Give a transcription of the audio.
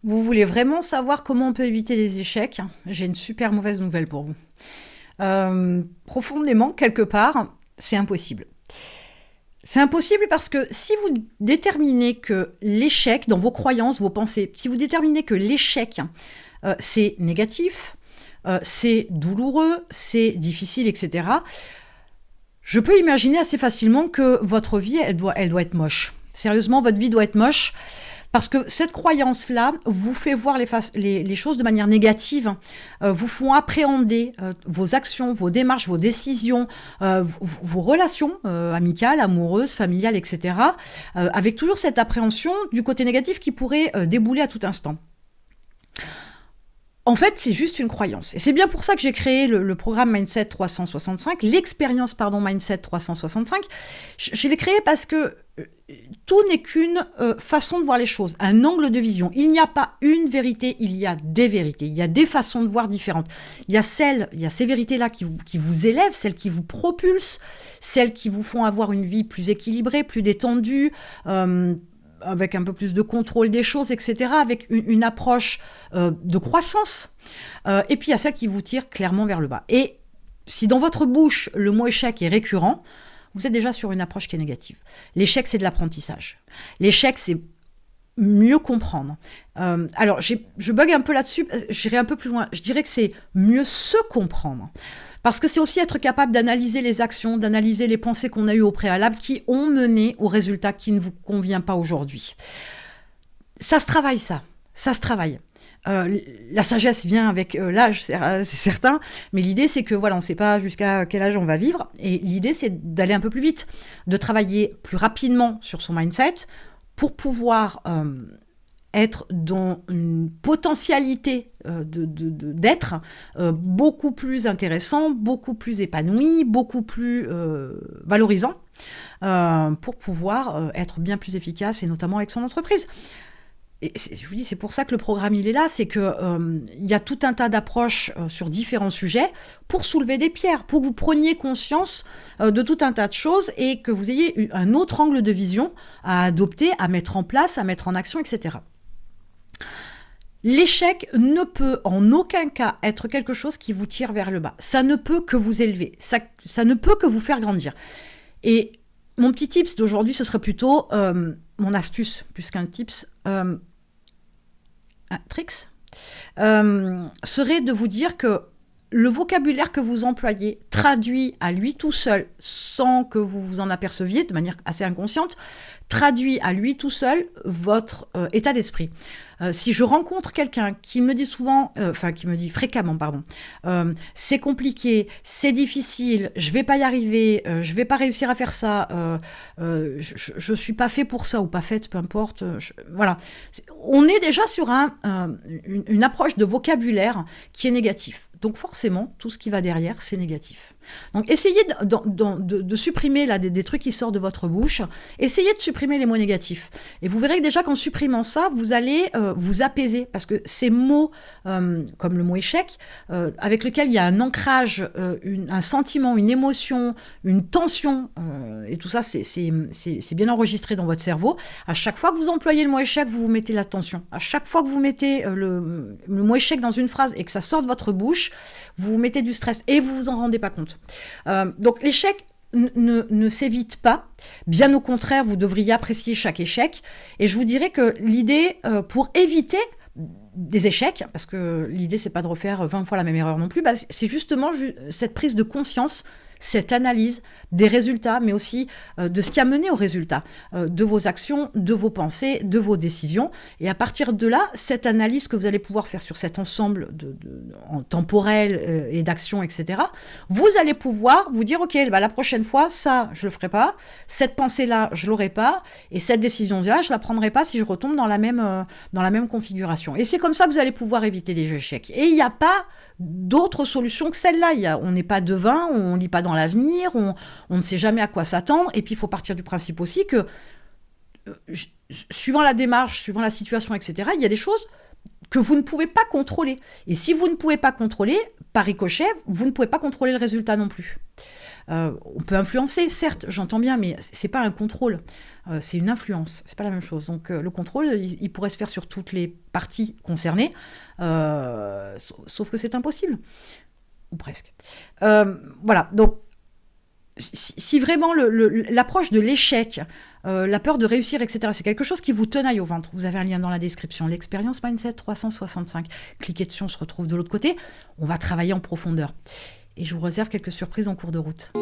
Vous voulez vraiment savoir comment on peut éviter les échecs? J'ai une super mauvaise nouvelle pour vous. Profondément, quelque part, c'est impossible. C'est impossible parce que si vous déterminez que l'échec, dans vos croyances, vos pensées, si vous déterminez que l'échec, c'est négatif, c'est douloureux, c'est difficile, etc., je peux imaginer assez facilement que votre vie, elle doit être moche. Sérieusement, votre vie doit être moche. Parce que cette croyance-là vous fait voir les choses de manière négative, vous font appréhender vos actions, vos démarches, vos décisions, vos relations amicales, amoureuses, familiales, etc., avec toujours cette appréhension du côté négatif qui pourrait débouler à tout instant. En fait, c'est juste une croyance. Et c'est bien pour ça que j'ai créé le programme Mindset 365, l'expérience, Mindset 365. Je l'ai créé parce que tout n'est qu'une façon de voir les choses, un angle de vision. Il n'y a pas une vérité, il y a des vérités. Il y a des façons de voir différentes. Il y a ces vérités-là qui vous élèvent, celles qui vous propulsent, celles qui vous font avoir une vie plus équilibrée, plus détendue, avec un peu plus de contrôle des choses, etc., avec une approche de croissance. Et puis, il y a celle qui vous tire clairement vers le bas. Et si dans votre bouche, le mot échec est récurrent, vous êtes déjà sur une approche qui est négative. L'échec, c'est de l'apprentissage. L'échec, c'est mieux comprendre. Alors, je bug un peu là-dessus, j'irai un peu plus loin. Je dirais que c'est mieux se comprendre. Parce que c'est aussi être capable d'analyser les actions, d'analyser les pensées qu'on a eues au préalable qui ont mené au résultat qui ne vous convient pas aujourd'hui. Ça se travaille, ça. Ça se travaille. La sagesse vient avec l'âge, c'est certain, mais l'idée c'est que voilà, on ne sait pas jusqu'à quel âge on va vivre, et l'idée c'est d'aller un peu plus vite, de travailler plus rapidement sur son mindset pour pouvoir être dans une potentialité d'être beaucoup plus intéressant, beaucoup plus épanoui, beaucoup plus valorisant, pour pouvoir être bien plus efficace, et notamment avec son entreprise. Et je vous dis, c'est pour ça que le programme il est là, c'est que y a tout un tas d'approches sur différents sujets pour soulever des pierres, pour que vous preniez conscience de tout un tas de choses et que vous ayez un autre angle de vision à adopter, à mettre en place, à mettre en action, etc. L'échec ne peut en aucun cas être quelque chose qui vous tire vers le bas. Ça ne peut que vous élever, ça ne peut que vous faire grandir. Et mon petit tips d'aujourd'hui, ce serait plutôt mon astuce, plus qu'un tips, un tricks, serait de vous dire que le vocabulaire que vous employez traduit à lui tout seul, sans que vous vous en aperceviez, de manière assez inconsciente, traduit à lui tout seul votre état d'esprit. Si je rencontre quelqu'un qui me dit souvent, qui me dit fréquemment, c'est compliqué, c'est difficile, je vais pas y arriver, je vais pas réussir à faire ça, je suis pas fait pour ça ou pas faite, peu importe. Voilà, on est déjà sur une approche de vocabulaire qui est négatif. Donc forcément, tout ce qui va derrière, c'est négatif. Donc essayez de supprimer là, des trucs qui sortent de votre bouche, essayez de supprimer les mots négatifs. Et vous verrez que déjà qu'en supprimant ça, vous allez vous apaiser. Parce que ces mots, comme le mot échec, avec lequel il y a un ancrage, un sentiment, une émotion, une tension, et tout ça, c'est bien enregistré dans votre cerveau. À chaque fois que vous employez le mot échec, vous vous mettez la tension. À chaque fois que vous mettez le mot échec dans une phrase et que ça sort de votre bouche, vous vous mettez du stress et vous vous en rendez pas compte. Donc l'échec ne s'évite pas. Bien au contraire, vous devriez apprécier chaque échec. Et je vous dirais que l'idée, pour éviter des échecs, parce que l'idée, c'est pas de refaire 20 fois la même erreur non plus, c'est justement cette prise de conscience, cette analyse des résultats, mais aussi de ce qui a mené aux résultats, de vos actions, de vos pensées, de vos décisions. Et à partir de là, cette analyse que vous allez pouvoir faire sur cet ensemble en temporel et d'actions, etc., vous allez pouvoir vous dire, OK, la prochaine fois, ça, je le ferai pas, cette pensée-là, je l'aurai pas, et cette décision-là, je la prendrai pas si je retombe dans la même configuration. Et c'est comme ça que vous allez pouvoir éviter des échecs. Et il n'y a pas d'autres solutions que celle-là. On n'est pas devin, on ne lit pas dans l'avenir, on ne sait jamais à quoi s'attendre. Et puis, il faut partir du principe aussi que, suivant la démarche, suivant la situation, etc., il y a des choses que vous ne pouvez pas contrôler. Et si vous ne pouvez pas contrôler, par ricochet, vous ne pouvez pas contrôler le résultat non plus. On peut influencer, certes, j'entends bien, mais c'est pas un contrôle, c'est une influence, c'est pas la même chose. Donc le contrôle, il pourrait se faire sur toutes les parties concernées, sauf que c'est impossible, ou presque. Voilà, donc si vraiment l'approche de l'échec, la peur de réussir, etc., c'est quelque chose qui vous tenaille au ventre, vous avez un lien dans la description, l'expérience Mindset 365. Cliquez dessus, on se retrouve de l'autre côté. On va travailler en profondeur. Et je vous réserve quelques surprises en cours de route.